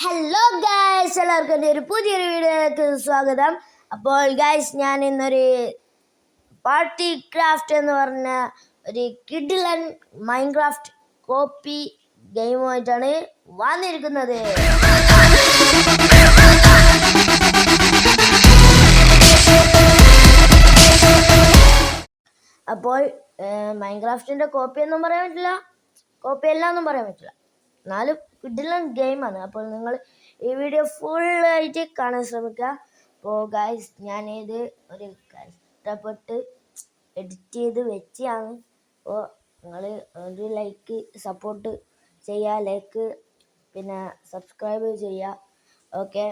Hello guys, എല്ലാവർക്കും എൻ്റെ ഒരു പുതിയൊരു വീഡിയോയിലേക്ക് സ്വാഗതം. അപ്പോൾ ഗൈസ്, ഞാൻ ഇന്നൊരു പാർട്ടി ക്രാഫ്റ്റ് എന്ന് പറഞ്ഞ ഒരു കിഡിലൻ മൈൻക്രാഫ്റ്റ് കോപ്പി ഗെയിമുമായിട്ടാണ് വന്നിരിക്കുന്നത്. അപ്പോൾ മൈൻക്രാഫ്റ്റിൻ്റെ കോപ്പിയൊന്നും പറയാൻ പറ്റില്ല, കോപ്പിയല്ല എന്നും പറയാൻ പറ്റില്ല, എന്നാലും കിഡിലൻ ഗെയിമാണ്. അപ്പോൾ നിങ്ങൾ ഈ വീഡിയോ ഫുള്ളായിട്ട് കാണാൻ ശ്രമിക്കുക. അപ്പോൾ ഗൈസ്, ഞാനിത് ഒരു കഷ്ടപ്പെട്ട് എഡിറ്റ് ചെയ്ത് വെച്ചാണ്. അപ്പോൾ നിങ്ങൾ ഒരു ലൈക്ക് സപ്പോർട്ട് ചെയ്യുക, ലൈക്ക് പിന്നെ സബ്സ്ക്രൈബ് ചെയ്യുക. ഓക്കെ,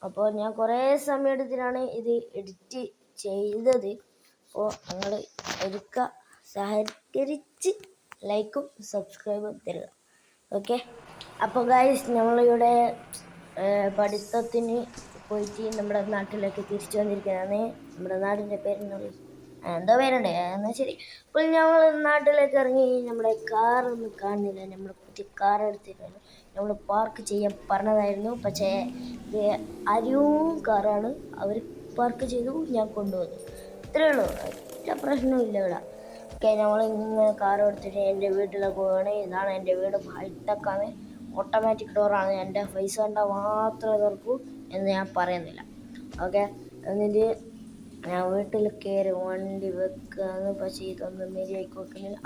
അപ്പോൾ ഞാൻ കുറേ സമയം എടുത്തിട്ടാണ് ഇത് എഡിറ്റ് ചെയ്തത്. അപ്പോൾ നിങ്ങൾ എടുക്കുക, സഹകരിച്ച് ലൈക്കും സബ്സ്ക്രൈബും തരിക. ഓക്കെ, അപ്പോൾ ഗൈസ്, നമ്മളിവിടെ പഠിത്തത്തിന് പോയിട്ട് നമ്മുടെ നാട്ടിലേക്ക് തിരിച്ചു വന്നിരിക്കുന്നതാണ്. നമ്മുടെ നാടിൻ്റെ പേര് എന്തോ പേരുണ്ട്, എന്നാൽ ശരി. അപ്പോൾ ഞങ്ങൾ നാട്ടിലേക്ക് ഇറങ്ങി. നമ്മുടെ കാറൊന്നും കാണുന്നില്ല. നമ്മൾ പുതിയ കാർ എടുത്തിട്ടാണ് നമ്മൾ പാർക്ക് ചെയ്യാൻ പറഞ്ഞതായിരുന്നു. പക്ഷേ ഇത് അരിവും കാറാണ്. അവർ പാർക്ക് ചെയ്തു, ഞാൻ കൊണ്ടുവന്നു. ഇത്രയേ ഉള്ളൂ, ഒറ്റ പ്രശ്നമില്ല ഇവിടെ. ഓക്കെ, നമ്മളിങ്ങനെ കാർ എടുത്തിട്ട് എൻ്റെ വീട്ടിലേക്ക് പോവുകയാണ്. ഇതാണ് എൻ്റെ വീട്, ഹൈടെക്കാണ്, ഓട്ടോമാറ്റിക് ഡോറാണ്. എൻ്റെ ഫേസ് കണ്ടാൽ മാത്രമേ തുറക്കൂ എന്ന് ഞാൻ പറയുന്നില്ല. ഓക്കെ, എന്നിട്ട് ഞാൻ വീട്ടിൽ കയറി വണ്ടി വെക്കുകയാണ്. പക്ഷേ ഇതൊന്നും മര്യാദയ്ക്ക് വെക്കുന്നില്ല.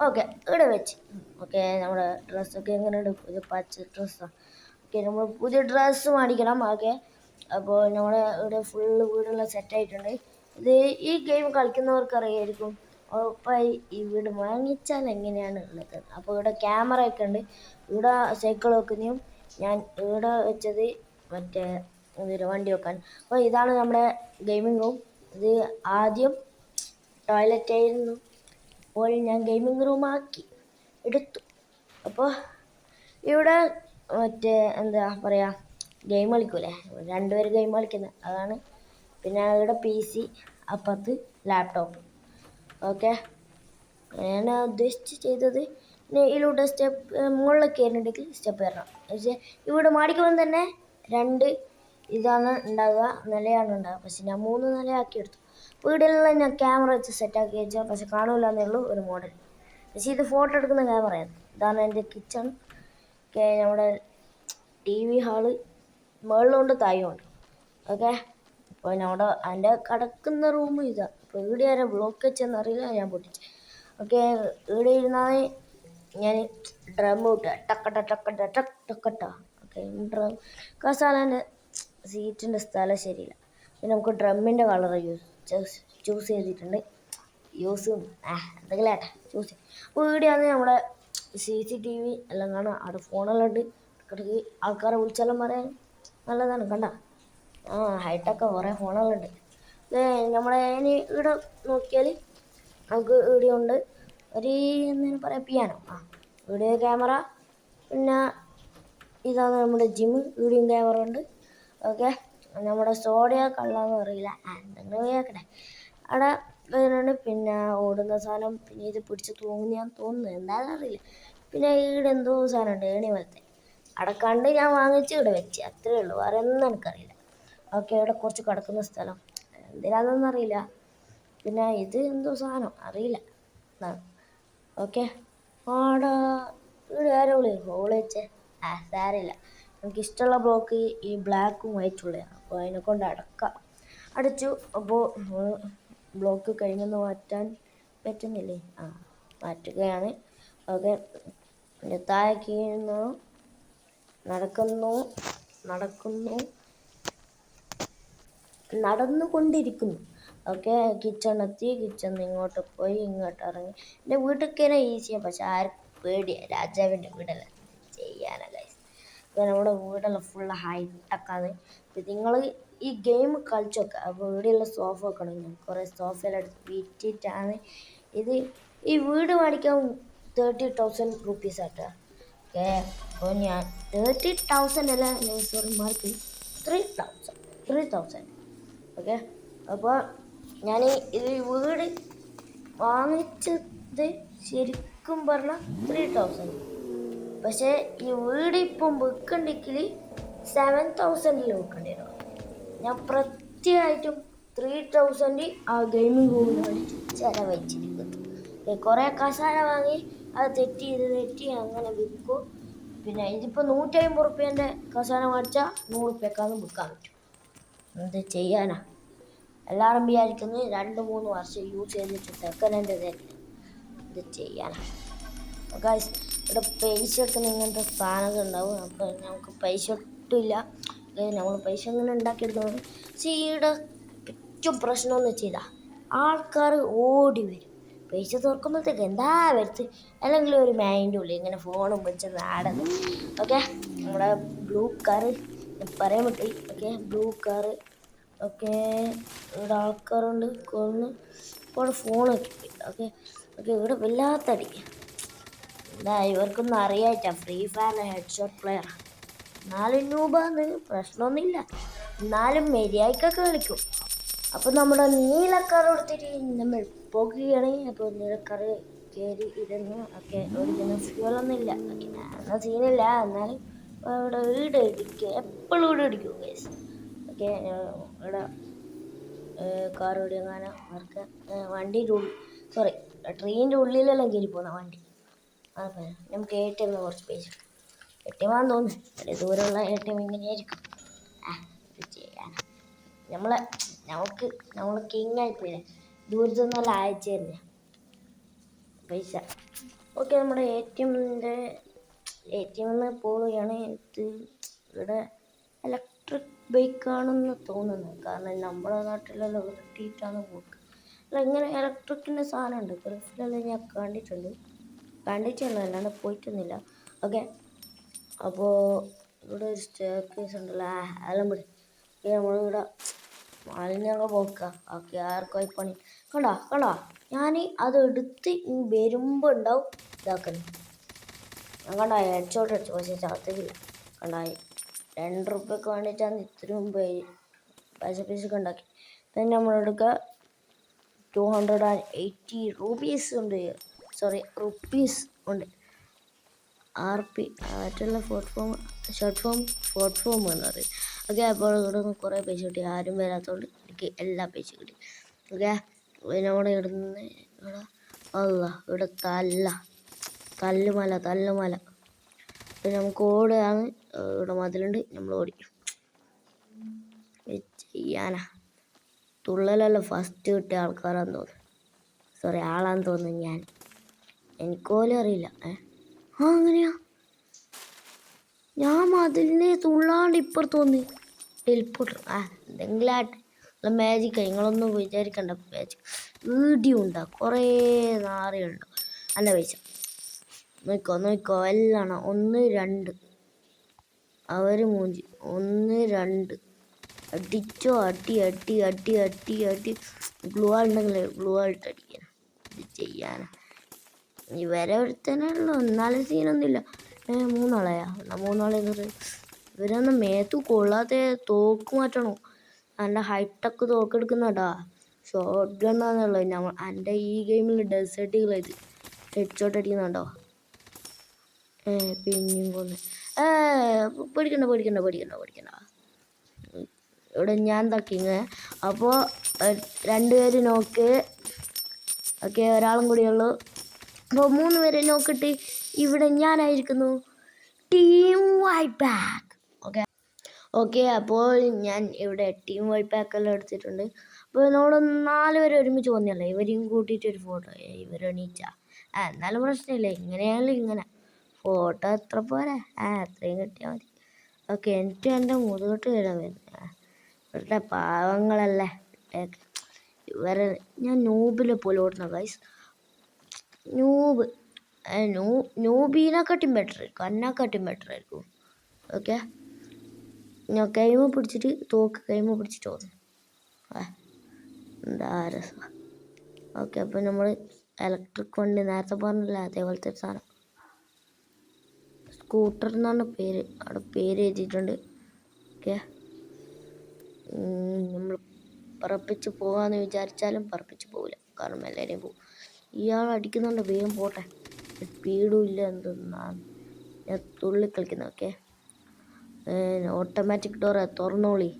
ഓക്കെ, ഇവിടെ വെച്ച്. ഓക്കെ, നമ്മുടെ ഡ്രസ്സൊക്കെ എങ്ങനെയുണ്ട്? പുതിയ പച്ച ഡ്രസ്സാണ്. ഓക്കെ, നമ്മൾ പുതിയ ഡ്രസ്സ് മേടിക്കണം. ഓക്കെ, അപ്പോൾ നമ്മുടെ ഇവിടെ ഫുള്ള് വീടുള്ള സെറ്റായിട്ടുണ്ട്. ഇത് ഈ ഗെയിം കളിക്കുന്നവർക്ക് അറിയായിരിക്കും ഉറപ്പായി ഈ വീട് വാങ്ങിച്ചാൽ എങ്ങനെയാണ് ഉള്ളത്. അപ്പോൾ ഇവിടെ ക്യാമറ ഒക്കെ ഉണ്ട്. ഇവിടെ സൈക്കിൾ വെക്കുന്നതും ഞാൻ ഇവിടെ വെച്ചത് മറ്റേ വണ്ടി വെക്കാൻ. അപ്പോൾ ഇതാണ് നമ്മുടെ ഗെയിമിംഗ് റൂം. ഇത് ആദ്യം ടോയ്ലറ്റ് ആയിരുന്നു, അപ്പോൾ ഞാൻ ഗെയിമിംഗ് റൂം ആക്കി എടുത്തു. അപ്പോൾ ഇവിടെ മറ്റേ എന്താ പറയുക, ഗെയിം കളിക്കൂലേ, രണ്ടുപേർ ഗെയിം കളിക്കുന്നത്, അതാണ്. പിന്നെ ഇവിടെ PC, അപ്പുറത്ത് ലാപ്ടോപ്പ്. ഓക്കെ, ഞാൻ ഉദ്ദേശിച്ച് ചെയ്തത് ഇതിലൂടെ സ്റ്റെപ്പ് മുകളിൽ കയറിയിട്ടുണ്ടെങ്കിൽ സ്റ്റെപ്പ് കയറണം. പക്ഷേ ഇവിടെ മാടിക്കുമ്പോൾ തന്നെ രണ്ട് ഇതാണ് ഉണ്ടാകുക, നിലയാണ് ഉണ്ടാകുക. പക്ഷെ ഞാൻ 3 നിലയാക്കി എടുത്തു. വീട്ടിലെല്ലാം ഞാൻ ക്യാമറ വെച്ച് സെറ്റാക്കി വെച്ചാൽ പക്ഷെ കാണില്ല എന്നേ ഉള്ളൂ ഒരു മോഡൽ. പക്ഷേ ഇത് ഫോട്ടോ എടുക്കുന്ന ക്യാമറയാണ്. ഇതാണ് എൻ്റെ കിച്ചൺ. ഓക്കെ, നമ്മുടെ TV ഹാള് മുകളിലുണ്ട്, താഴെയുണ്ട്. ഓക്കെ, അപ്പോൾ നമ്മുടെ എൻ്റെ കിടക്കുന്ന റൂം ഇതാണ്. അപ്പോൾ ഇവിടെ ആരെ ബ്ലോക്ക് വെച്ചെന്നറിയില്ല, ഞാൻ പൊട്ടിച്ച്. ഓക്കെ, ഇവിടെ ഇരുന്നാൽ ഞാൻ ഡ്രം കിട്ടുക, ടക്കട്ട ടക്കട്ട ടക്ക് ടക്കട്ട. ഓക്കെ, ഡ്രം കസാലേൻ്റെ സീറ്റിൻ്റെ സ്ഥലം ശരിയില്ല. പിന്നെ നമുക്ക് ഡ്രമ്മിൻ്റെ കളർ ചൂസ് ചെയ്തിട്ടുണ്ട്. എന്തെങ്കിലും ആട്ടെ, ചൂസ് ചെയ്യും. അപ്പോൾ ഇവിടെയാണ് നമ്മുടെ CCTV എല്ലാം കാണാം. അവിടെ ഫോണെല്ലാം ഉണ്ട്. ഇടയ്ക്കിടയ്ക്ക് ആൾക്കാരെ വിളിച്ചെല്ലാം പറയാൻ നല്ലതാണ്. കണ്ട ഹൈടെക്ക് കുറേ ഫോണുകളുണ്ട്. നമ്മളെ ഇനി ഇവിടെ നോക്കിയാൽ നമുക്ക് ഇവിടെ ഉണ്ട് ഒരു എന്തെങ്കിലും പറയാം, പിയാനോ. Video camera. പിന്നെ ഇതാണ് നമ്മുടെ ജിം, വീഡിയോ ക്യാമറ ഉണ്ട്. ഓക്കെ, നമ്മുടെ സോഡിയ കള്ളാന്ന് അറിയില്ല, എന്തെങ്കിലും കേൾക്കട്ടെ. അവിടെ വരുന്നുണ്ട്. പിന്നെ ഓടുന്ന സാധനം, പിന്നെ ഇത് പിടിച്ച് തൂങ്ങിയാന്ന് തോന്നുന്നു, എന്താണെന്ന് അറിയില്ല. പിന്നെ ഇവിടെ എന്തോ സാധനമുണ്ട്, ഏണി പോലത്തെ. അവിടെ കണ്ട് ഞാൻ വാങ്ങിച്ച് ഇവിടെ വെച്ച്, അത്രയേ ഉള്ളൂ, വേറെ ഒന്നും എനിക്കറിയില്ല. ഓക്കെ, ഇവിടെ കുറച്ച് കിടക്കുന്ന സ്ഥലം, എന്തിനാണെന്നൊന്നും അറിയില്ല. പിന്നെ ഇത് എന്തോ സാധനം അറിയില്ല. ഓക്കെ, ആടാ ഇവിടെ ആരോ ഹോൾ വെച്ചേ, സാരമില്ല. എനിക്കിഷ്ടമുള്ള ബ്ലോക്ക് ഈ ബ്ലാക്കും വൈറ്റുള്ളതാണ്. അപ്പോൾ അതിനെ കൊണ്ട് അടച്ചു. അപ്പോൾ ബ്ലോക്ക് കഴിഞ്ഞൊന്ന് മാറ്റാൻ പറ്റുന്നില്ലേ? മാറ്റുകയാണ്. ഓക്കെ, പിന്നെ താഴേക്ക് നടന്നുകൊണ്ടിരിക്കുന്നു. ഓക്കെ, കിച്ചണെത്തി. കിച്ചണിൽ ഇങ്ങോട്ട് പോയി, ഇങ്ങോട്ട് ഇറങ്ങി. എൻ്റെ വീട്ടിൽ കയറാൻ ഈസിയാണ്, പക്ഷെ ആർക്കും പേടിയാണ്. രാജാവിൻ്റെ വീടല്ല, ചെയ്യാനാ ഗൈസ്. അപ്പോൾ നമ്മുടെ വീടെല്ലാം ഫുള്ള് ഹൈടെക്കാണ്. അപ്പോൾ നിങ്ങൾ ഈ ഗെയിം കളിച്ചൊക്കെ. അപ്പോൾ ഇവിടെയുള്ള സോഫ വെക്കണം. ഞാൻ കുറേ സോഫയെല്ലാം എടുത്ത് വിറ്റിട്ടാണ് ഇത്. ഈ വീട് മേടിക്കാൻ 30,000 റുപ്പീസ് ആട്ടോ. ഓക്കെ, അപ്പോൾ ഞാൻ 30,000 അല്ല, സോറി മാർക്ക് 3,000. ഓക്കെ, അപ്പോൾ ഞാൻ ഇത് വീട് വാങ്ങിച്ചത് ശരിക്കും പറഞ്ഞാൽ 3,000. പക്ഷേ ഈ വീട് ഇപ്പം വെക്കണ്ടെങ്കിൽ 7,000 വെക്കേണ്ടി വരും. ഞാൻ പ്രത്യേകമായിട്ടും 3,000 ആ ഗെയിമിംഗ് റൂമിന് വേണ്ടി ചിലവഴിച്ചിരിക്കുന്നു. കുറേ കസാര വാങ്ങി അത് തെറ്റി അങ്ങനെ വിൽക്കും. പിന്നെ ഇതിപ്പോൾ 150 റുപ്യേൻ്റെ കസാര മേടിച്ചാൽ 100 റുപ്യക്കാന്ന് വിൽക്കാൻ പറ്റും. എന്ത് ചെയ്യാനാ? എല്ലാവരും വിചാരിക്കുന്നത് 2-3 വർഷം യൂസ് ചെയ്തിട്ട് സെക്കൻഡ് ഹാൻഡ് തരില്ല. ഇത് ചെയ്യാനാ ഗൈസ്? ഇവിടെ പൈസ വെക്കുന്ന ഇങ്ങനത്തെ സാധനങ്ങൾ ഉണ്ടാവും. അപ്പോൾ നമുക്ക് പൈസ ഒട്ടുമില്ല. നമ്മൾ പൈസ ഇങ്ങനെ ഉണ്ടാക്കിയെടുക്കുന്നത്. പക്ഷേ ഈയുടെ ഏറ്റവും പ്രശ്നമെന്ന് വെച്ചാൽ ആൾക്കാർ ഓടി വരും. പൈസ തുറക്കുമ്പോഴത്തേക്ക് എന്താ വരുത്ത് അല്ലെങ്കിൽ ഒരു മൈൻഡും ഇല്ല, ഇങ്ങനെ ഫോണും വെച്ച് നാടുന്നു. ഓക്കെ, നമ്മുടെ ബ്ലൂ കാറ് പറയാൻ പറ്റി. Okay, blue car. ഓക്കെ, ഇവിടെ ആൾക്കാരുണ്ട് കൊന്ന് ഇപ്പോൾ ഫോൺ വെക്കി. ഓക്കെ ഓക്കെ, ഇവിടെ വല്ലാത്തടി. എന്താ ഇവർക്കൊന്നും അറിയാറ്റാ ഫ്രീ ഫയറിലെ ഹെഡ് ഷോട്ട് പ്ലെയർ. എന്നാലും രൂപന്ന് പ്രശ്നമൊന്നുമില്ല, എന്നാലും മര്യാദക്കൊക്കെ കളിക്കും. അപ്പോൾ നമ്മുടെ നീലക്കാർ കൊടുത്തിട്ട് നമ്മൾ പോകുകയാണെങ്കിൽ അപ്പോൾ നീലക്കാർ കയറി ഇരുന്ന് ഒക്കെ ഓടിക്കുന്ന ഫ്യൂലൊന്നുമില്ല. ഓക്കെ, എന്നാൽ സീനില്ല. എന്നാലും ഇവിടെ വീട് ഇടിക്കുക, എപ്പോഴും വീട് ഇടിക്കും ഗൈസ്. ഓക്കെ, ഇവിടെ കാർ ഓടിയങ്ങാനോ അവർക്ക് വണ്ടിയുടെ സോറി ട്രെയിനിൻ്റെ ഉള്ളിലെല്ലാം കയറി പോകുന്ന വണ്ടി. അതെ, നമുക്ക് ATM കുറച്ച് പൈസ ATM ആണെന്ന് തോന്നുന്നു. വലിയ ദൂരമുള്ള ATM ഇങ്ങനെയായിരിക്കും. ഇത് ചെയ്യാൻ നമ്മൾ കിങ്ങായിപ്പോയില്ലേ, ദൂരത്തൊന്നല്ല അയച്ചു തരുന്ന പൈസ. ഓക്കെ, നമ്മുടെ ATM പോവുകയാണ്. ഇത് ഇവിടെ ഇലക്ട്രിക് ബൈക്കാണെന്ന് തോന്നുന്നത്, കാരണം നമ്മുടെ നാട്ടിലെല്ലാം ഉരുട്ടിയിട്ടാണ് പോക്ക്. അല്ല, ഇങ്ങനെ ഇലക്ട്രിക്കിൻ്റെ സാധനമുണ്ട് ഗൾഫിലെല്ലാം ഞാൻ കണ്ടിട്ടുണ്ടോ, അല്ലാണ്ട് പോയിട്ടൊന്നുമില്ല. ഓക്കെ, അപ്പോൾ ഇവിടെ ഒരു സ്റ്റെയർകേസ് ഉണ്ടല്ലോ, അതെല്ലാം വിട്. നമ്മളിവിടെ മാലിന്യങ്ങൾ പോക്കാം. ഓക്കെ, ആർക്കായി പണി കണ്ടോ ഞാൻ അത് എടുത്ത് വരുമ്പോൾ ഉണ്ടാവും ഇതാക്കുന്നത്. ഞാൻ കണ്ടായി ഹെഡ് ഷോട്ട് അടിച്ചു, പക്ഷേ ചാത്തില്ല. കണ്ടായി 2 റുപ്യക്ക് വേണ്ടിയിട്ടാണ് ഇത്രയും പൈസ ഉണ്ടാക്കി. പിന്നെ നമ്മളെടുക്കുക 280 റുപ്പീസ് ഉണ്ട്. സോറി, റുപ്പീസ് ഉണ്ട്. RP ആയിട്ടുള്ള ഷോർട്ട് ഫോം എന്ന് പറയും. ഓക്കെ, അപ്പോൾ ഇവിടെ നിന്ന് കുറേ പൈസ കിട്ടി. ആരും വരാത്തതുകൊണ്ട് എനിക്ക് എല്ലാ പൈസ കിട്ടി. ഓക്കെ, നമ്മുടെ ഇവിടുന്ന് ഇവിടെ തല്ലുമല. പിന്നെ നമുക്ക് ഓടുകയാണ്. ഇവിടെ മതിലുണ്ട്, നമ്മൾ ഓടിക്കും. ചെയ്യാനാ തുള്ളലെല്ലാം ഫസ്റ്റ് കിട്ടിയ ആൾക്കാരാന്ന് തോന്നുന്നു. സോറി, ആളാന്ന് തോന്നുന്നു. എനിക്കോലും അറിയില്ല. അങ്ങനെയാ? ഞാൻ മതിലിനെ തുള്ളാണ്ട് ഇപ്പുറത്ത് തോന്നി ടെലിപ്പോർട്ടർ. എന്തെങ്കിലും ആട്ടെ, മാജിക്കാണ്. നിങ്ങളൊന്നും വിചാരിക്കണ്ട മാജിക്. വീഡിയോ ഉണ്ടാ കുറേ നാറിയുണ്ടോ എൻ്റെ പൈസ. നോക്കോ എല്ലാം 1 2 അവർ മൂഞ്ചി 1 2 അടിച്ചോ. അടി ഗ്ലൂ ഉണ്ടെങ്കിൽ ഗ്ലൂ ആയിട്ട് അടിക്കാൻ. ഇത് ചെയ്യാനാ ഇവരെ ഒരുത്തന്നെ ഉള്ളു, എന്നാലും സീനൊന്നുമില്ല. 3 ആളെയാ? 3 ആളെന്ന് പറയും. ഇവരൊന്നും മേത്തു കൊള്ളാതെ തോക്ക് മാറ്റണോ? എൻ്റെ ഹൈടെക്ക് തോക്കെടുക്കുന്നുണ്ടാ, ഷോർട്ട് ഗണ്ണാന്നുള്ളത്. എൻ്റെ ഈ ഗെയിമിൽ ഡെസേർട്ടുകൾ ഇത് ഹെഡ് ഷോട്ട് അടിക്കുന്നുണ്ടോ? പിന്നെയും കൊന്ന്. പേടിക്കണ്ട. ഇവിടെ ഞാൻ തക്കിങ്. അപ്പോൾ 2 പേര് നോക്ക്. ഓക്കെ, ഒരാളും കൂടിയുള്ളൂ. അപ്പോൾ 3 പേരെ നോക്കിയിട്ട് ഇവിടെ ഞാനായിരിക്കുന്നു ടീം വൈറ്റ് ബാക്ക്. ഓക്കെ, അപ്പോൾ ഞാൻ ഇവിടെ ടീം വൈറ്റ് ബാക്കെല്ലാം എടുത്തിട്ടുണ്ട്. അപ്പോൾ നമ്മൾ 4 പേര് ഒരുമിച്ച് വന്നല്ലേ, ഇവരെയും കൂട്ടിയിട്ടൊരു ഫോട്ടോ. ഇവർ എണീച്ച എന്നാലും പ്രശ്നമില്ല, ഇങ്ങനെയായാലും ഇങ്ങനെ ഫോട്ടോ എത്ര പോരെ, അത്രയും കിട്ടിയാൽ മതി. ഓക്കെ, എനിക്ക് എൻ്റെ മുതുകെട്ട് വരാൻ വരുന്നത് ഇവരുടെ പാവങ്ങളല്ലേ. ഇവരെ ഞാൻ നൂബിലെ പോലെ ഓടുന്ന ഗൈസ്. നൂബീനെക്കാട്ടും ബെറ്റർ ആയിരിക്കും, എന്നെക്കാട്ടും ബെറ്റർ ആയിരിക്കും. ഓക്കെ, ഞാൻ കൈമ പിടിച്ചിട്ട് തോന്നുന്നു. എന്താ രസം. ഓക്കെ, അപ്പോൾ നമ്മൾ ഇലക്ട്രിക് വണ്ടി നേരത്തെ പറഞ്ഞില്ല, അതേപോലത്തെ സാധനം. സ്കൂട്ടർ എന്നാണ് പേര്, അവിടെ പേര് എഴുതിയിട്ടുണ്ട്. ഓക്കെ, നമ്മൾ പറപ്പിച്ച് പോകാമെന്ന് വിചാരിച്ചാലും പറപ്പിച്ച് പോകില്ല, കാരണം എല്ലാവരെയും പോകും. ഇയാൾ അടിക്കുന്നുണ്ട്, വേഗം പോട്ടെ. സ്പീഡും ഇല്ല, എന്തെന്നാണ് ഞാൻ തുള്ളി കളിക്കുന്നത്. ഓക്കെ, ഓട്ടോമാറ്റിക് ഡോറ് തുറന്നോളി.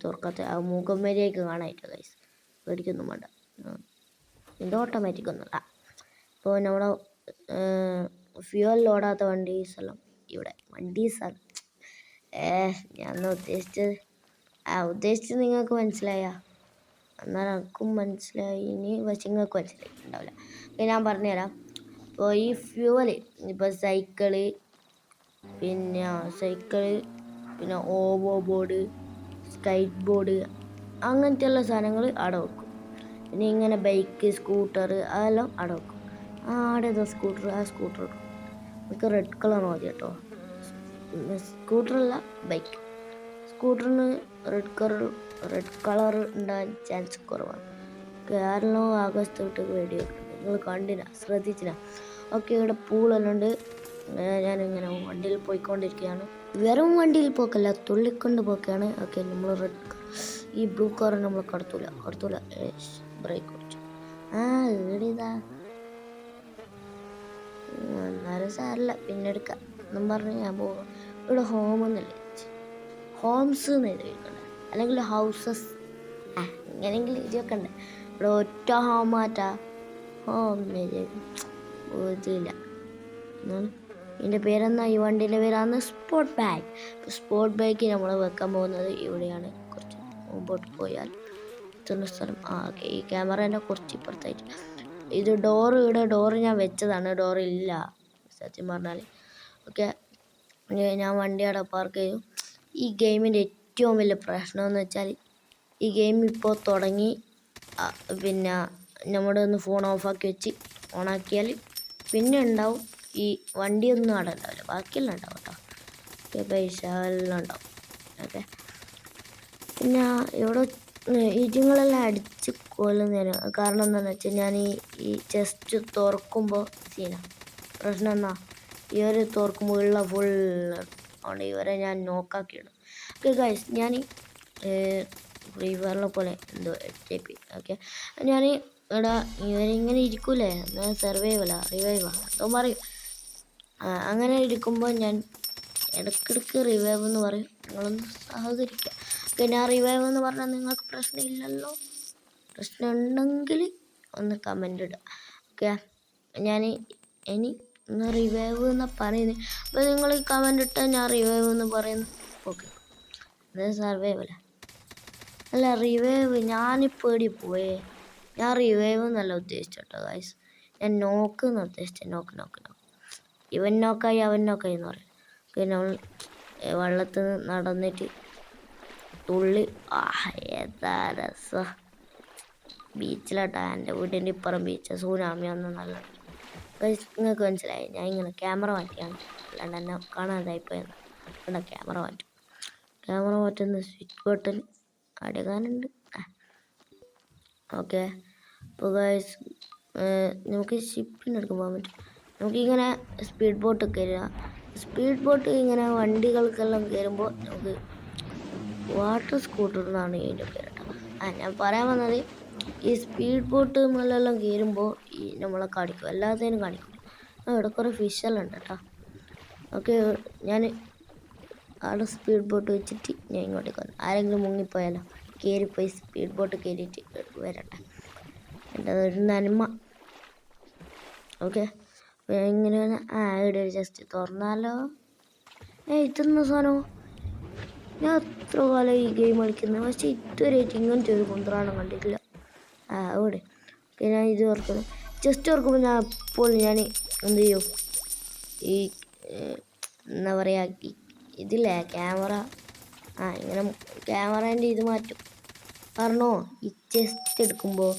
തുറക്കാത്ത ആ മുഖം വരെയൊക്കെ കാണായിട്ട് ഗൈസ്, പേടിക്കൊന്നും വേണ്ട. ഇത് ഓട്ടോമാറ്റിക് ഒന്നുമല്ല. ഇപ്പോൾ നമ്മുടെ ഫ്യൂവൽ ഓടാത്ത വണ്ടീസെല്ലാം ഇവിടെ. വണ്ടീസാണ് ഞാൻ ഉദ്ദേശിച്ചത് നിങ്ങൾക്ക് മനസ്സിലായ? എന്നാൽ എനിക്കും മനസ്സിലായി, ഇനി പക്ഷെ നിങ്ങൾക്ക് മനസ്സിലായി ഉണ്ടാവില്ല. ഞാൻ പറഞ്ഞുതരാം. ഇപ്പോൾ ഈ ഫ്യൂവല് ഇപ്പോൾ സൈക്കിള്, പിന്നെ ഓവോ ബോർഡ്, സ്കൈറ്റ് ബോർഡ്, അങ്ങനത്തെയുള്ള സാധനങ്ങൾ അവിടെ വെക്കും. പിന്നെ ഇങ്ങനെ ബൈക്ക്, സ്കൂട്ടർ അതെല്ലാം അവിടെ വെക്കും. ആടെ ഏതോ സ്കൂട്ടർ, ആ സ്കൂട്ടർ എടുക്കും. നമുക്ക് റെഡ് കളർ മതി കേട്ടോ. സ്കൂട്ടറല്ല, ബൈക്ക്. സ്കൂട്ടറിന് റെഡ് കളർ ഉണ്ടാകാൻ ചാൻസ് കുറവാണ്. കേരളവും ആകാശത്ത് വിട്ട് വേണ്ടി വെക്കണം. നിങ്ങൾ കണ്ടിന, ശ്രദ്ധിച്ചിന? ഓക്കെ, ഇവിടെ പൂളെല്ലാം ഉണ്ട്. ഞാനിങ്ങനെ വണ്ടിയിൽ പോയിക്കൊണ്ടിരിക്കുകയാണ്. വെറും വണ്ടിയിൽ പോക്കല്ല, തുള്ളിക്കൊണ്ട് പോക്കെയാണ്. ഓക്കെ, നമ്മൾ റെഡ് കളർ, ഈ ബ്ലൂ കളർ നമ്മൾ കടത്തൂല. ബ്രേക്ക് കൊടുത്തു. ഈടിതാ എന്നാലും സാരല്ല, പിന്നെ എടുക്കാം എന്നും പറഞ്ഞ് ഞാൻ പോകും. ഇവിടെ ഹോം എന്നല്ലേ, ഹോംസ് എന്ന് എഴുതിയിരിക്കണ്ടേ, അല്ലെങ്കിൽ ഹൗസസ്, അങ്ങനെയെങ്കിലും എഴുതിയൊക്കെ ഉണ്ട്. ഇവിടെ ഒറ്റ ഹോം മാറ്റാ, ഹോം എഴുതിയില്ല. ഇതിൻ്റെ പേരെന്നാ, ഈ വണ്ടീൻ്റെ പേരാണ് സ്പോർട്ട് ബാഗ്. സ്പോർട്ട് ബാഗ് നമ്മൾ വെക്കാൻ പോകുന്നത് ഇവിടെയാണ്. കുറച്ച് മുമ്പോട്ട് പോയാൽ എത്തുന്ന സ്ഥലം. ഓക്കെ, ഈ ക്യാമറേൻ്റെ കുറച്ച് ഇപ്പുറത്തായിട്ട്. ഇത് ഡോറ് ഞാൻ വെച്ചതാണ്, ഡോറില്ല സത്യം പറഞ്ഞാൽ. ഓക്കെ, ഞാൻ വണ്ടി അവിടെ പാർക്ക് ചെയ്തു. ഈ ഗെയിമിൻ്റെ ഏറ്റവും വലിയ പ്രശ്നമെന്ന് വെച്ചാൽ, ഈ ഗെയിം ഇപ്പോൾ തുടങ്ങി പിന്നെ നമ്മുടെ ഒന്ന് ഫോൺ ഓഫാക്കി വെച്ച് ഓണാക്കിയാൽ പിന്നെ ഉണ്ടാവും ഈ വണ്ടിയൊന്നും അവിടെ ഉണ്ടാവില്ല, ബാക്കിയെല്ലാം ഉണ്ടാവും കേട്ടോ. ഓക്കെ, പൈസ എല്ലാം ഉണ്ടാവും. ഓക്കെ, പിന്നെ ഇവിടെ ഇതുങ്ങളെല്ലാം അടിച്ച് കൊല്ലുന്നതിന് കാരണം എന്താണെന്ന് വെച്ചാൽ, ഞാൻ ഈ ചെസ്റ്റ് തുറക്കുമ്പോൾ പ്രശ്നം എന്നാ, ഇവർ തുറക്കുമ്പോൾ ഉള്ള ഫുൾ ആണ് ഇവരെ ഞാൻ നോക്കാക്കിയിടും. ഓക്കെ ഗൈസ്, ഞാൻ ഫ്രീ ഫയറിനെ പോലെ എന്തോ HJP. ഓക്കെ, ഞാൻ ഇവിടെ ഇവരിങ്ങനെ ഇരിക്കൂലേ, റിവൈവാ എന്തോ പറയും. അങ്ങനെ ഇരിക്കുമ്പോൾ ഞാൻ ഇടയ്ക്കിടയ്ക്ക് റിവൈവ് എന്ന് പറയും. നിങ്ങളൊന്ന് സഹകരിക്കുക. ഓക്കെ, ഞാൻ റിവൈവ് എന്ന് പറഞ്ഞാൽ നിങ്ങൾക്ക് പ്രശ്നമില്ലല്ലോ. പ്രശ്നം ഉണ്ടെങ്കിൽ ഒന്ന് കമൻ്റ് ഇടുക. ഓക്കെ, ഞാൻ ഇനി ഒന്ന് റിവൈവ് എന്ന് പറയുന്നത്. അപ്പോൾ നിങ്ങൾ കമൻ്റ് ഇട്ടാൽ ഞാൻ റിവൈവ് എന്ന് പറയുന്നു. ഓക്കെ, അത് സർവൈവല്ല, അല്ല റിവൈവ്. ഞാനിപ്പോൾ എടി പോയേ, ഞാൻ റിവൈവ് എന്നല്ല ഉദ്ദേശിച്ചോട്ടോ ഗൈസ്. ഞാൻ നോക്കെന്ന് ഉദ്ദേശിച്ചത്. നോക്ക് ഇവൻ നോക്കായി അവൻ നോക്കായി എന്ന് പറയും. പിന്നെ വെള്ളത്തിൽ നടന്നിട്ട് തുള്ളി ഏതാ രസം. ബീച്ചിലാട്ടാ, എൻ്റെ വീടിൻ്റെ ഇപ്പുറം ബീച്ച്. സുനാമി ഒന്നും നല്ല നിങ്ങൾക്ക് മനസ്സിലായി. ഞാൻ ഇങ്ങനെ ക്യാമറ മാറ്റിയാണ്, അല്ലാണ്ട് എന്നെ കാണാതായിപ്പോയെന്ന്. ഇവിടെ ക്യാമറ മാറ്റുന്ന സ്വിച്ച് ബട്ടൺ അടങ്ങാനുണ്ട്. ഓക്കെ, അപ്പോൾ ഗൈസ് നമുക്ക് ഷിപ്പിനെടുക്കാൻ പോകാൻ പറ്റും. നമുക്കിങ്ങനെ സ്പീഡ് ബോട്ട് കയറുക. സ്പീഡ് ബോട്ട് ഇങ്ങനെ വണ്ടികൾക്കെല്ലാം കയറുമ്പോൾ നമുക്ക് വാട്ടർ സ്കൂട്ടർ എന്നാണ് ഇതിൻ്റെ പേര് കേട്ടോ. ഞാൻ പറയാൻ വന്നത്, ഈ സ്പീഡ് ബോട്ട് മുതലെല്ലാം കയറുമ്പോൾ ഈ നമ്മളെ കാണിക്കും, എല്ലാത്തിനും കാണിക്കും. ഇവിടെ കുറേ ഫിഷെല്ലാം ഉണ്ട് കേട്ടോ. ഓക്കെ, ഞാൻ അവിടെ സ്പീഡ് ബോട്ട് വെച്ചിട്ട് ഞാൻ ഇങ്ങോട്ടേക്ക് വന്നു. ആരെങ്കിലും മുങ്ങിപ്പോയാലോ, കയറിപ്പോയി സ്പീഡ് ബോട്ട് കയറിയിട്ട് വരട്ടെ, എൻ്റെ ഒരു നന്മ. ഓക്കെ, ഇങ്ങനെയാണ്. ഇവിടെ ജസ്റ്റ് തുറന്നാലോ. ഇതെന്ന സാധനമോ, ഞാൻ എത്ര കാലം ഈ ഗെയിം കളിക്കുന്നത്, പക്ഷേ ഇതുവരെയായിട്ട് ഇങ്ങനത്തെ ഒരു കുന്ത്രാണം കണ്ടിട്ടില്ല. അവിടെ ഓക്കെ, ഞാൻ ഇത് ഓർക്കുന്നു. ജസ്റ്റ് ഓർക്കുമ്പോൾ ഞാൻ എന്ത് ചെയ്യും, ഈ എന്താ പറയുക, ഇതില്ലേ ക്യാമറ, ഇങ്ങനെ ക്യാമറേൻ്റെ ഇത് മാറ്റും. കാരണോ ഈ ചെസ്റ്റ് എടുക്കുമ്പോൾ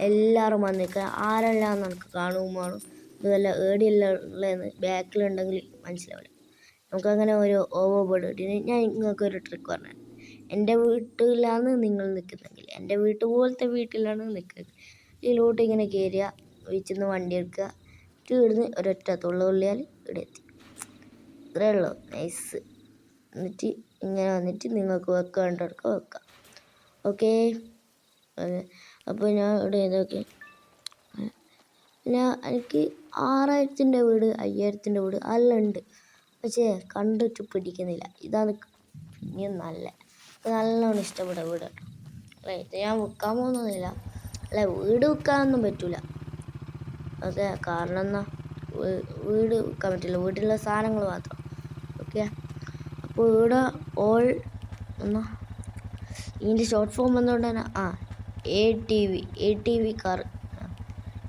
എല്ലാവരും വന്നിരിക്കുക, ആരെല്ലാം നമുക്ക് കാണുമ്പോൾ ഇതുമല്ല ഏടിയെല്ലാം ഉള്ളതെന്ന് ബാക്കിലുണ്ടെങ്കിൽ മനസ്സിലാവില്ല. നമുക്കങ്ങനെ ഒരു ഓവർ ഇട്ടിന് ഞാൻ നിങ്ങൾക്കൊരു ട്രിക്ക് പറഞ്ഞു. എൻ്റെ വീട്ടിലാണ് നിങ്ങൾ നിൽക്കുന്നെങ്കിൽ, എൻ്റെ വീട്ട് പോലത്തെ വീട്ടിലാണ് നിൽക്കുന്നത്, ഇതിലോട്ട് ഇങ്ങനെ കയറുക, വീച്ചിന്ന് വണ്ടി എടുക്കുക, ഇവിടുന്ന് ഒരൊറ്റ തുള്ളിയാൽ ഇവിടെ എത്തി. ഇത്രയേ ഉള്ളൂ, നൈസ്. എന്നിട്ട് ഇങ്ങനെ വന്നിട്ട് നിങ്ങൾക്ക് വെക്കേണ്ടവർക്ക് വെക്കാം. ഓക്കെ, അതെ. അപ്പോൾ ഞാൻ ഇവിടെ ഇതൊക്കെ പിന്നെ എനിക്ക് 6000-ൻ്റെ വീട് 5000-ൻ്റെ വീട് എല്ലാം ഉണ്ട്. പക്ഷേ കണ്ടിട്ട് പിടിക്കുന്നില്ല. ഇതാണ് പിന്നെയും നല്ലോണം ഇഷ്ടപ്പെട്ട വീട് കേട്ടോ. ഇത് ഞാൻ വിൽക്കാൻ പോകുന്നില്ല. അല്ല, വീട് വിൽക്കാനൊന്നും പറ്റില്ല. അതെ, കാരണം എന്നാ വീട് വിൽക്കാൻ പറ്റില്ല, വീട്ടിലുള്ള സാധനങ്ങൾ മാത്രം. ഓക്കെ, അപ്പോൾ ഇവിടെ ഓൾ എന്നാ ഇതിൻ്റെ ഷോർട്ട് ഫോം എന്തുകൊണ്ട് തന്നെ ATV കാർ.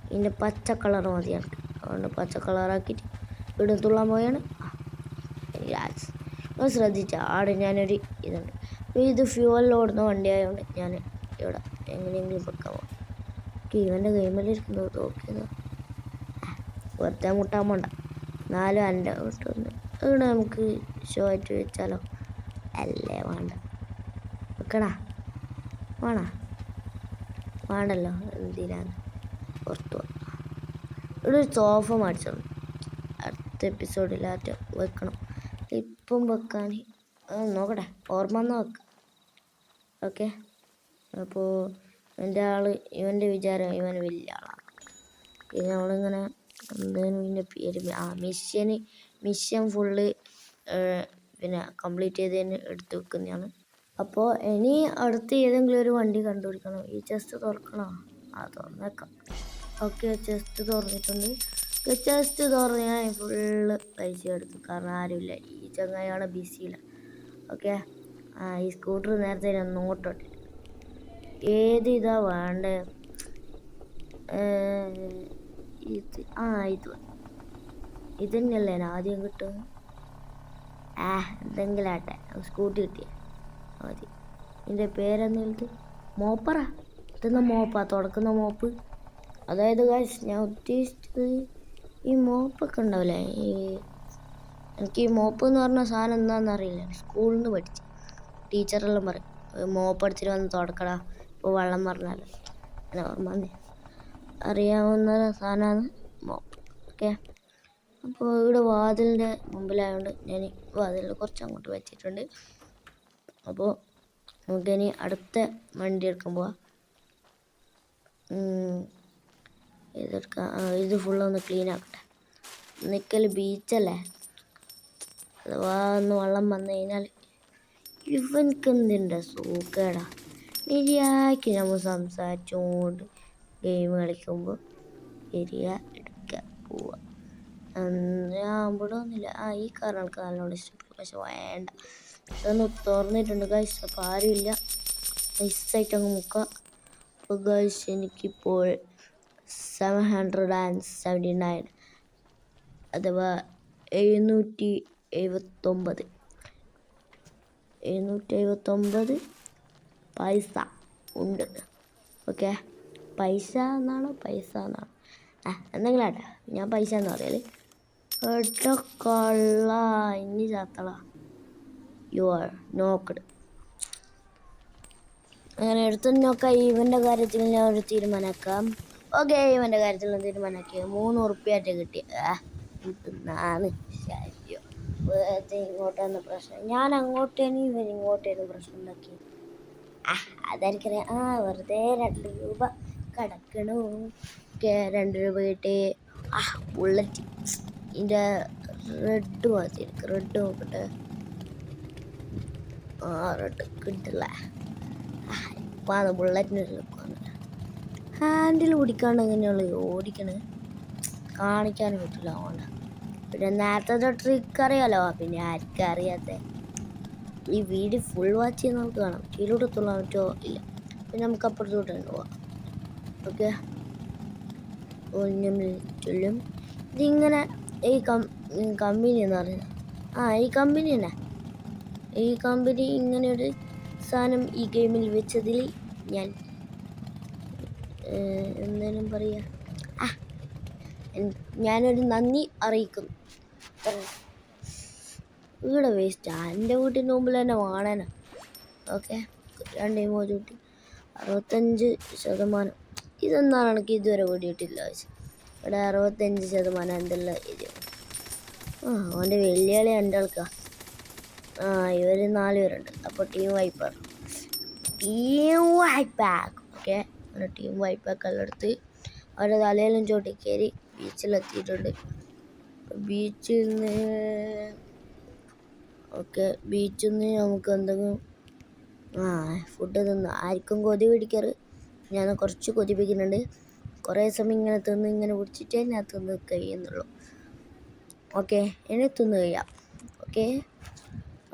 ഇതിൻ്റെ പച്ച കളർ മതിയാണ്. അതുകൊണ്ട് പച്ച കളറാക്കിയിട്ട് വീട് തുള്ളാൻ പോയാണ്. ശ്രദ്ധിച്ച ആടെ ഞാനൊരു ഇതുണ്ട്. അപ്പോൾ ഇത് ഫ്യൂവൽ ഓടുന്ന വണ്ടി ആയതുകൊണ്ട് ഞാൻ ഇവിടെ എങ്ങനെയെങ്കിലും വെക്കാൻ പോകും. ഇവൻ്റെ ഗെയിമിലിരിക്കുന്നു നോക്കിയത് വെറുതെ മുട്ടാൻ പോണ്ട. 4 എൻ്റെ വിട്ടൊന്ന് ഇവിടെ നമുക്ക് ഷോ ആയിട്ട് വെച്ചാലോ? അല്ലേ, വേണ്ട, വെക്കണ വേണ്ടല്ലോ, എന്തിനാണ് പുറത്തു പോകാം. ഇവിടെ ഒരു സോഫ മേടിച്ചോളൂ, അടുത്ത എപ്പിസോഡിലായിട്ട് വെക്കണം. ഇപ്പം വെക്കാൻ നോക്കട്ടെ, ഓർമ്മ എന്നാൽ വെക്കാം. ഓക്കെ, അപ്പോൾ ഇവൻ്റെ വിചാരം ഇവൻ വലിയ ആളാണ്. പിന്നെ നമ്മളിങ്ങനെ എന്തേലും ഇതിൻ്റെ പേര് മിഷൻ ഫുള്ള് പിന്നെ കംപ്ലീറ്റ് ചെയ്തതിന് എടുത്ത് വെക്കുന്നതാണ്. അപ്പോൾ ഇനി അടുത്ത് ഏതെങ്കിലും ഒരു വണ്ടി കണ്ടുപിടിക്കണം. ഈ ചെസ്റ്റ് തുറക്കണോ? തുറന്നേക്കാം. ഓക്കെ, ചെസ്റ്റ് തുറന്നിട്ടുണ്ട്. ചെസ്റ്റ് തുറന്ന് ഞാൻ ഫുള്ള് പൈസ എടുത്തു, കാരണം ആരുമില്ല, ഈ ചങ്ങായിയാണ് ബിസിയില്ല. ഓക്കെ, ഈ സ്കൂട്ടർ നേരത്തെ ഞാൻ നോട്ടോട്ടെ ഏത് ഇതാ വേണ്ടേ? ഇത് തന്നെയല്ലേ ഞാൻ ആദ്യം കിട്ടും. എന്തെങ്കിലും ആട്ടെ, സ്കൂട്ടി കിട്ടിയ മതി. ഇതിൻ്റെ പേരെന്തെങ്കിലും മോപ്പറാ. ഇതെന്നാ മോപ്പാ, തുടക്കുന്ന മോപ്പ്. അതായത് ഞാൻ ഉദ്ദേശിച്ചത് ഈ മോപ്പൊക്കെ ഉണ്ടാവില്ലേ, എനിക്ക് ഈ മോപ്പ് എന്ന് പറഞ്ഞ സാധനം എന്താണെന്നറിയില്ല. സ്കൂളിൽ നിന്ന് പഠിച്ചു, ടീച്ചറെല്ലാം പറയും മോപ്പ് അടിച്ചിട്ട് വന്ന് തുടക്കടാ, ഇപ്പോൾ വെള്ളം പറഞ്ഞാലോ. അങ്ങനെ ഓർമ്മ അറിയാവുന്ന സാധനമാണ് മോപ്പ്. ഓക്കെ, അപ്പോൾ ഇവിടെ വാതിലിൻ്റെ മുമ്പിലായതുകൊണ്ട് ഞാൻ വാതിലിൽ കുറച്ച് അങ്ങോട്ട് വെച്ചിട്ടുണ്ട്. അപ്പോൾ നമുക്കിനി അടുത്ത വണ്ടി എടുക്കുമ്പോൾ ഇതെടുക്കാം. ഇത് ഫുള്ളൊന്ന് ക്ലീൻ ആക്കട്ടെ. നിൽക്കൽ ബീച്ചല്ലേ, അഥവാ ഒന്ന് വെള്ളം വന്നു കഴിഞ്ഞാൽ ഇവൻക്ക് എന്തിൻ്റെ സൂക്കേടാ. ശരിയാക്കി നമ്മൾ സംസാരിച്ചുകൊണ്ട് ഗെയിം കളിക്കുമ്പോൾ വരിക, എടുക്കുക, പോവുക. ഞാൻ ഇവിടെ ഒന്നുമില്ല. ഈ കാർ എനിക്ക് നല്ലോണം ഇഷ്ടപ്പെട്ടു, പക്ഷെ വേണ്ട. ഇതൊന്ന് തുറന്നിട്ടുണ്ട് ഗൈസ്, അപ്പോൾ ആരുമില്ല. നൈസായിട്ട് അങ്ങ് മുക്കുക. അപ്പോൾ ഗൈസ് എനിക്കിപ്പോൾ 779 അഥവാ 779 പൈസ ഉണ്ട്. ഓക്കെ, പൈസ എന്നാണോ എന്തെങ്കിലും ആട്ടെ, ഞാൻ പൈസ എന്ന് പറയല്. കൊള്ള ഇനി ചാത്തള യു ആർ നോക്കട്. അങ്ങനെ എടുത്തു നോക്കാം. ഇവൻ്റെ കാര്യത്തിൽ ഞാൻ ഒരു തീരുമാനമാക്കാം. ഓക്കെ, ഇവൻ്റെ കാര്യത്തിൽ തീരുമാനമാക്കി. 3 ഉറുപ്പ്യായിട്ട് കിട്ടി. നാണ് ശരിയോ, വെറുതെ ഇങ്ങോട്ടാണ് പ്രശ്നം. ഞാൻ അങ്ങോട്ടേനും ഇവൻ ഇങ്ങോട്ടേനും പ്രശ്നം ഉണ്ടാക്കി. അതായിരിക്കറിയാം. വെറുതെ 2 രൂപ കിടക്കണു. 2 രൂപ കിട്ടി. ബുള്ളറ്റ് ഇതിൻ്റെ റെഡ് മതി എനിക്ക്. റെഡ് നോക്കട്ടെ. റെഡ് കിട്ടില്ല. ഇപ്പാണ് ബുള്ളറ്റിന് ലുക്കാണ്. ഹാൻഡിൽ പിടിക്കാണ്ട് എങ്ങനെയുള്ള ഓടിക്കണേ കാണിക്കാനും പറ്റില്ല. അതുകൊണ്ട് പിന്നെ നേരത്തെ ട്രിക്ക് അറിയാലോ, പിന്നെ ആർക്കും അറിയാത്ത. ഈ വീഡിയോ ഫുൾ വാച്ച് ചെയ്യുന്ന നമുക്ക് കാണാം. കീഴോട്ട് തുള്ളാൻ പറ്റുമോ ഇല്ല. പിന്നെ നമുക്ക് അപ്പുറത്തോട്ട് തന്നെ പോവാം. ഓക്കെ, ചൊല്ലും. ഇതിങ്ങനെ ഈ കമ്പനി എന്ന് പറയുന്നത് ഈ കമ്പനി തന്നെ. ഈ കമ്പനി ഇങ്ങനെ ഒരു സാധനം ഈ ഗെയിമിൽ വെച്ചതിൽ ഞാൻ എന്തേലും പറയുക, ഞാനൊരു നന്ദി അറിയിക്കുന്നു. ഇവിടെ വേസ്റ്റ് എൻ്റെ വീട്ടിൻ്റെ മുമ്പിൽ തന്നെ വാണാനാ. ഓക്കെ, 2 ഇമോജി കിട്ടി. 65%. ഇതെന്നാണ് എനിക്ക് ഇതുവരെ വീടിയിട്ടില്ല. ഇവിടെ 65% എന്തെല്ല ഇത്. അവൻ്റെ വെല്ലുവിളി എൻ്റെ ആൾക്കാ. ഇവർ 4 പേരുണ്ട്. അപ്പോൾ ടീം വൈപ്പാക്ക്. ഓക്കെ, ടീം വൈപ്പാക്കെല്ലാം എടുത്ത് അവരുടെ തലയിലും ചോട്ടി കയറി ബീച്ചിലെത്തിയിട്ടുണ്ട്. ബീച്ചിൽ നിന്ന് ഓക്കെ, ബീച്ചിൽ നിന്ന് നമുക്ക് എന്തെങ്കിലും ഫുഡ് തിന്ന് ആർക്കും കൊതി പിടിക്കാറ്. ഞാൻ കുറച്ച് കൊതിപ്പിക്കുന്നുണ്ട്. കുറേ സമയം ഇങ്ങനെ തിന്ന് ഇങ്ങനെ പിടിച്ചിട്ടേ ഞാൻ തിന്ന് കഴിയുന്നുള്ളൂ. ഓക്കെ, ഇനി തിന്ന് കഴിയാം. ഓക്കെ,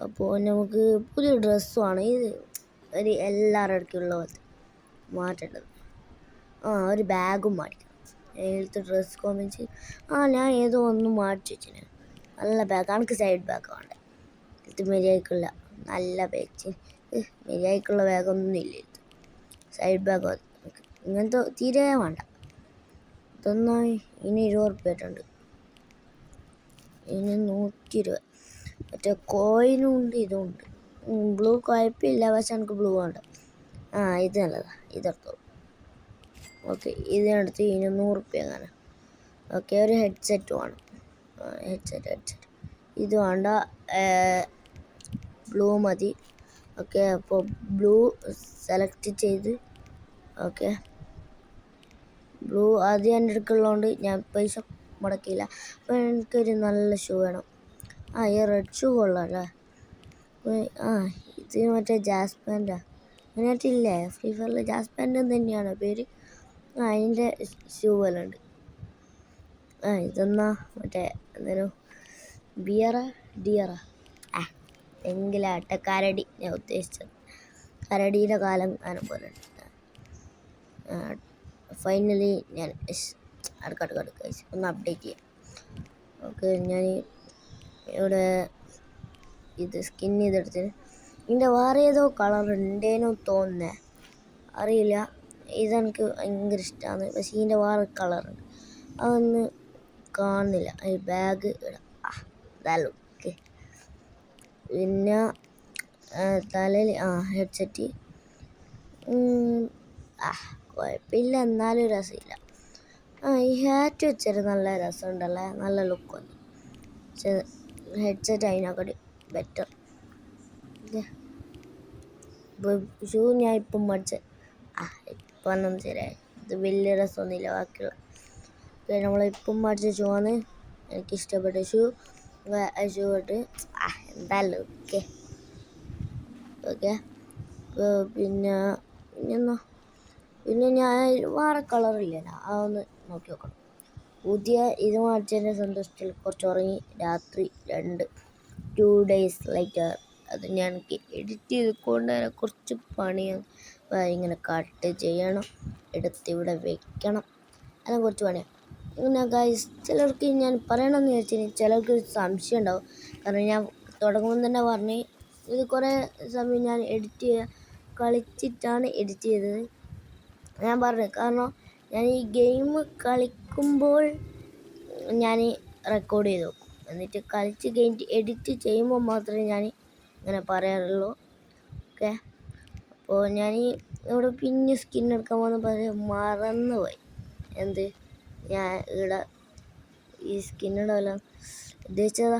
അപ്പോൾ നമുക്ക് പുതിയ ഡ്രസ്സുമാണ് ഇത്. ഒരു എല്ലാവരുടെ അടുക്കുള്ള പോലത്തെ മാറ്റേണ്ടത്. ഒരു ബാഗും മേടിക്കണം. ഏഴത്തെ ഡ്രസ് കോമ്പിച്ച് ഞാൻ ഏതോ ഒന്നും മേടിച്ച് വെച്ചിന്. നല്ല ബാഗ്, എനിക്ക് സൈഡ് ബാഗ് വേണ്ട. ഇത് മര്യാദക്കുള്ള നല്ല ബാഗ്. മര്യാദക്കുള്ള ബാഗൊന്നും ഇല്ല. ഇത് സൈഡ് ബാഗ് മതി. ഇങ്ങനത്തെ തീരെ വേണ്ട. ഇതൊന്നായി ഇനി 20 ഉറുപ്പ്യ ആയിട്ടുണ്ട്. ഇനി 120. മറ്റേ കോയിനും ഉണ്ട്, ഇതും ഉണ്ട്. ബ്ലൂ കുഴപ്പമില്ല, പക്ഷെ എനിക്ക് ബ്ലൂ വേണ്ട. ഇത് നല്ലതാ, ഇതെടുത്തോളൂ. ഓക്കെ, ഇതിനടുത്ത് 200 ഉറുപ്പ്യ അങ്ങനെ. ഓക്കെ, ഒരു ഹെഡ്സെറ്റ് വേണം. ഹെഡ്സെറ്റ് ഇത് വേണ്ട, ബ്ലൂ മതി. ഓക്കെ, അപ്പോൾ ബ്ലൂ സെലക്ട് ചെയ്ത്. ഓക്കെ, ബ്ലൂ ആദ്യം എൻ്റെ അടുക്കുള്ളതുകൊണ്ട് ഞാൻ പൈസ മുടക്കിയില്ല. അപ്പോൾ എനിക്കൊരു നല്ല ഷൂ വേണം. ഈ റെഡ് ഷൂ കൊള്ളാമല്ലേ. ഇത് മറ്റേ ജാസ്പാൻ്റാ അങ്ങനെയായിട്ടില്ലേ, ഫ്രീ ഫയറിൽ ജാസ്പാൻ്റ് തന്നെയാണ് പേര്. അതിൻ്റെ ഷൂ പോലെ ഉണ്ട്. ഇതെന്നാ മറ്റേ എന്തേലും ഡിയറാ എങ്കിലാട്ടെ കരടി ഞാൻ ഉദ്ദേശിച്ചത്. കരടീൻ്റെ കാലം കാനം പോലെ ഉണ്ട്. ഫൈനലി ഞാൻ അടുക്കടുക്ക ഒന്ന് അപ്ഡേറ്റ് ചെയ്യാം. ഓക്കെ, ഞാൻ ഇവിടെ ഇത് സ്കിൻ ചെയ്തെടുത്തിന്. ഇതിൻ്റെ വേറെ ഏതോ കളർ ഉണ്ടേനോ തോന്നുന്നേ, അറിയില്ല. ഇതെനിക്ക് ഭയങ്കര ഇഷ്ടമാണ്, പക്ഷേ ഇതിൻ്റെ വേറെ കളറുണ്ട്, അതൊന്ന് കാണുന്നില്ല. ഈ ബാഗ് ഇടാം. ഇതായാലും ഓക്കെ. പിന്നെ തലയിൽ ഹെഡ്സെറ്റ് കുഴപ്പമില്ല, എന്നാലും രസമില്ല. ഈ ഹാറ്റ് വെച്ചൊരു നല്ല രസമുണ്ടല്ലേ, നല്ല ലുക്ക് വന്നു. പക്ഷേ ഹെഡ്സെറ്റ് അതിനെക്കാട്ടി ബെറ്റർ. ഷൂ ഞാൻ ഇപ്പം മേടിച്ച ഇപ്പം ഒന്നും ശരിയായി. ഇത് വലിയ രസമൊന്നുമില്ല ബാക്കിയുള്ള. നമ്മളിപ്പം മേടിച്ച ഷൂ ആണ് എനിക്കിഷ്ടപ്പെട്ട ഷൂ. ഷൂ ഇട്ട് എന്തായാലും ഓക്കെ. പിന്നെ ഞാൻ വേറെ കളറില്ല, അതൊന്ന് നോക്കി നോക്കണം. പുതിയ ഇത് മേടിച്ചതിൻ്റെ സന്തോഷത്തിൽ കുറച്ച് ഉറങ്ങി. രാത്രി 2 days later. അത് ഞാൻ എഡിറ്റ് ചെയ്തുകൊണ്ട് തന്നെ കുറച്ച് പണിയാണ്. ഇങ്ങനെ കട്ട് ചെയ്യണം, എടുത്തിവിടെ വെക്കണം, അതിനെ കുറച്ച് പണിയാണ്. ഇങ്ങനെ ഗൈസ്, ചിലർക്ക് ഞാൻ പറയണമെന്ന് വിചാരിച്ചു, ചിലർക്ക് സംശയം ഉണ്ടാവും. കാരണം ഞാൻ തുടങ്ങുമ്പോൾ തന്നെ പറഞ്ഞ് ഇത് കുറേ സമയം ഞാൻ കളിച്ചിട്ടാണ് എഡിറ്റ് ചെയ്തത്. ഞാൻ പറഞ്ഞു, കാരണം ഞാൻ ഈ ഗെയിം കളിക്കുമ്പോൾ ഞാൻ റെക്കോർഡ് ചെയ്ത് നോക്കും. എന്നിട്ട് കളിച്ച് കഴിഞ്ഞിട്ട് എഡിറ്റ് ചെയ്യുമ്പോൾ മാത്രമേ ഞാൻ ഇങ്ങനെ പറയാറുള്ളൂ. ഓക്കെ, അപ്പോൾ ഞാൻ ഇവിടെ പിന്നെ സ്കിൻ എടുക്കാൻ പോകുന്ന മറന്നുപോയി. ഞാൻ ഇവിടെ ഈ സ്കിന്നിടല്ലോ ഉദ്ദേശിച്ചതാ.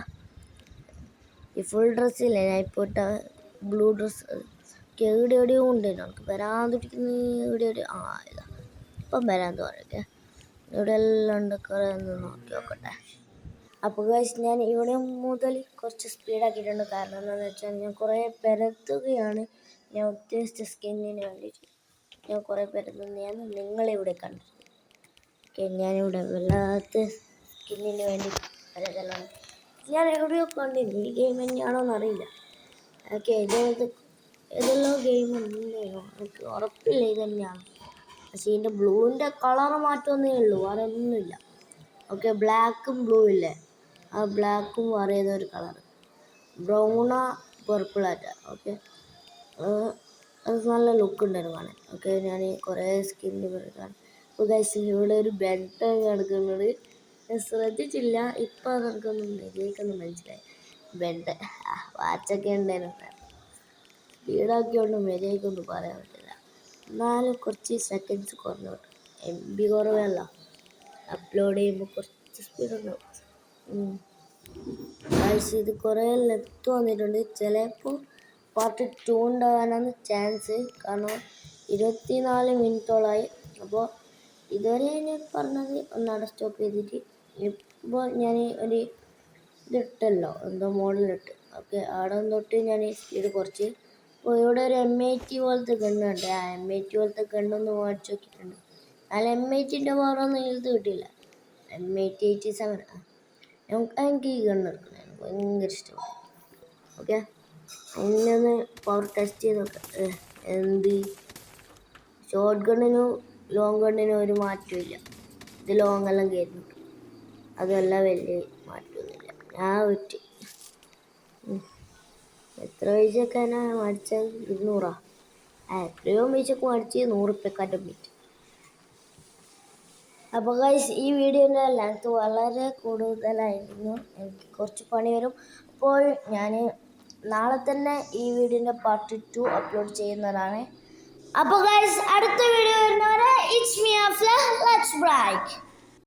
ഈ ഫുൾ ഡ്രസ്സില്ലേ ഞാൻ ഇപ്പോൾ ഇട്ട ബ്ലൂ ഡ്രസ്സ്, എവിടെയോ ഉണ്ട്. നമുക്ക് വരാൻ തുടിക്കുന്ന എവിടെയോ ഇതാ ഇപ്പം വരാൻ തോന്നട്ടെ. ഇവിടെ എല്ലാം ഉണ്ട്, കുറേ ഒന്ന് നോക്കി നോക്കട്ടെ. അപ്പോൾ ഗൈസ്, ഞാൻ ഇവിടെ മുതൽ കുറച്ച് സ്പീഡാക്കിയിട്ടുണ്ട്. കാരണം എന്താണെന്ന് വെച്ചാൽ ഞാൻ കുറേ പരത്തുകയാണ്. ഞാൻ ഉദ്ദേശിച്ച സ്കിന്നിന് വേണ്ടിയിട്ട് ഞാൻ കുറേ പരത്തുന്നതാണ് നിങ്ങളിവിടെ കണ്ടത്. ഓക്കെ, ഞാനിവിടെ വല്ലാത്ത സ്കിന്നിന് വേണ്ടി പരതലാണ്. ഞാൻ എവിടെയോ കണ്ടില്ല, ഈ ഗെയിം തന്നെയാണോന്ന് അറിയില്ല. ഓക്കെ, ഏതെല്ലാം ഗെയിം ഉണ്ടെന്നോ എനിക്ക് ഉറപ്പില്ല ഇത് തന്നെയാണ്. പക്ഷേ ഇതിൻ്റെ ബ്ലൂവിൻ്റെ കളറ് മാറ്റമൊന്നേ ഉള്ളൂ, വേറെ ഒന്നുമില്ല. ഓക്കെ, ബ്ലാക്കും ബ്ലൂ ഇല്ലേ, ആ ബ്ലാക്കും വേറെ ഏതൊരു കളറ്, ബ്രൗണാ പർപ്പിളാറ്റ. ഓക്കെ, അത് നല്ല ലുക്ക് ഉണ്ടായിരുന്നു കാണാൻ. ഓക്കെ, ഞാൻ കുറേ സ്കിന്ന് കാണാൻ. അപ്പോൾ ഗൈസ്, ഇവിടെ ഒരു ബെഡ് കിടക്കുന്നത് ശ്രദ്ധിച്ചില്ല. ഇപ്പം അതെനിക്കൊന്നും മര്യാദയ്ക്കൊന്നും മനസ്സിലായി. ബെഡ് വാച്ചൊക്കെ ഉണ്ടായിരുന്നു, സ്പീഡാക്കിയോണ്ട് മര്യാദയ്ക്കൊന്നും പറയാൻ പറ്റില്ല. എന്നാലും കുറച്ച് സെക്കൻഡ്സ് കുറഞ്ഞു കിട്ടും. MB കുറവല്ല, അപ്ലോഡ് ചെയ്യുമ്പോൾ കുറച്ച് സ്പീഡുണ്ടാവും. ഗൈസ്, ഇത് കുറേ ലെങ്ത് വന്നിട്ടുണ്ട്. ചിലപ്പോൾ പാർട്ട് 2 ഉണ്ടാകാനാണ് ചാൻസ്. കാരണം 24 മിനിറ്റോളമായി. അപ്പോൾ ഇതുവരെ ഞാൻ പറഞ്ഞത് ഒന്നവിടെ സ്റ്റോപ്പ് ചെയ്തിട്ട് ഇപ്പോൾ ഞാൻ ഒരു ഇതിട്ടല്ലോ, എന്തോ മോഡലിട്ട് ഓക്കെ അവിടെ തൊട്ട് ഞാൻ സ്പീഡ് കുറച്ച്. അപ്പോൾ ഇവിടെ ഒരു M80 പോലത്തെ ഗണ്ണുണ്ട്. ആ M80 പോലത്തെ ഗണ്ണൊന്ന് മേടിച്ച് നോക്കിയിട്ടുണ്ട്. എന്നാൽ M80ൻ്റെ പവറൊന്നും ഇത് കിട്ടിയില്ല. M8087 എനിക്ക് ഈ ഗണ്ണ് എടുക്കണം, എനിക്ക് ഭയങ്കര ഇഷ്ടമാണ്. ഓക്കെ, അതിനൊന്ന് പവർ ടെസ്റ്റ് ചെയ്ത് നോക്കാം. എന്ത് ഷോർട്ട് ഗണ്ണിനും ലോങ് ഗണ്ണിനും ഒരു മാറ്റമില്ല. ഇത് ലോങ് എല്ലാം കയറുന്നു, അതല്ല വലിയ മാറ്റമൊന്നുമില്ല. ഞാൻ വിറ്റ് എത്ര പൈസയൊക്കെ മേടിച്ചത്? 200. എത്രയോ പൈസക്ക് മേടിച്ച് 100 ഉറുപ്പ്യക്കാറ്റം വിറ്റ്. അപ്പോൾ ഗൈസ്, ഈ വീഡിയോൻ്റെ ലെങ്ത് വളരെ കൂടുതലായിരുന്നു, എനിക്ക് കുറച്ച് പണി വരും. അപ്പോൾ ഞാൻ നാളെ തന്നെ ഈ വീഡിയോൻ്റെ പാർട്ട് 2 അപ്ലോഡ് ചെയ്യുന്നതാണ്. അപ്പോൾ ഗൈസ്, അടുത്ത വീഡിയോ വരുന്നവരെ it's me Afla, let's break.